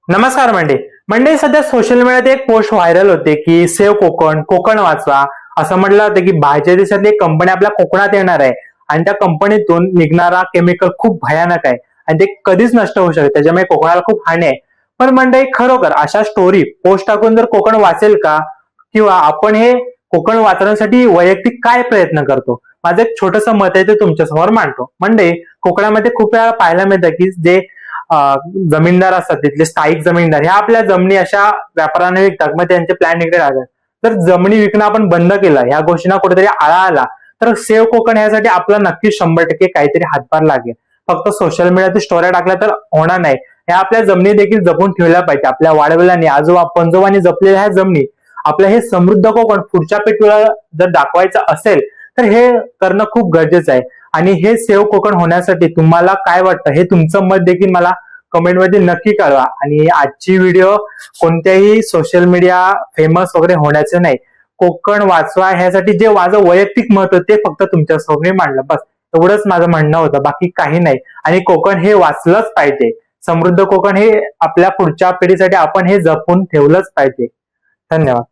नमस्कार मंडळी सध्या सोशल मीडियात एक पोस्ट व्हायरल होते की सेव्ह कोकण, कोकण वाचवा. असं म्हटलं होतं की बाहेरच्या देशातली एक कंपनी आपल्या कोकणात येणार आहे आणि त्या कंपनीतून निघणारा केमिकल खूप भयानक आहे आणि ते कधीच नष्ट होऊ शकते, त्याच्यामुळे कोकणाला खूप हानी आहे. पण मंडळी, खरोखर अशा स्टोरी पोस्ट टाकून जर कोकण वाचेल का? किंवा आपण हे कोकण वाचण्यासाठी वैयक्तिक काय प्रयत्न करतो? माझं एक छोटस मत आहे, ते तुमच्या समोर मांडतो. मंडळी, कोकणामध्ये खूप वेळा पाहायला मिळतं की जे जमीनदार असतात, तिथले स्थायिक जमीनदार, ह्या आपल्या जमिनी अशा व्यापाऱ्यांना विकतात, मग त्यांचे प्लॅन इकडे राहतात. तर जमिनी विकणं आपण बंद केलं, ह्या गोष्टींना कुठेतरी आळा आला, तर सेव्ह कोकण यासाठी आपला नक्कीच 100% काहीतरी हातभार लागेल. फक्त सोशल मीडियात स्टोऱ्या टाकल्या तर होणार नाही. ह्या आपल्या जमिनी देखील जपून ठेवल्या पाहिजे. आपल्या वाडवडिलांनी, आजोबा पणजोबांनी जपलेल्या ह्या जमिनी, आपलं हे समृद्ध कोकण पुढच्या पिढीला जर दाखवायचं असेल तर हे करणं खूप गरजेचं आहे. आणि हे सेव्ह कोकण होण्यासाठी तुम्हाला काय वाटतं, हे तुमचं मत देखील मला कमेंट मध्ये नक्की कळवा. आणि आजची व्हिडिओ कोणत्याही सोशल मीडिया फेमस वगैरे होण्याचे नाही. कोकण वाचवा ह्यासाठी जे माझं वैयक्तिक मत होतं ते फक्त तुमच्या समोर मांडलं, बस एवढंच माझं म्हणणं होतं, बाकी काही नाही. आणि कोकण हे वाचलंच पाहिजे. समृद्ध कोकण हे आपल्या पुढच्या पिढीसाठी आपण हे जपून ठेवलंच पाहिजे. धन्यवाद.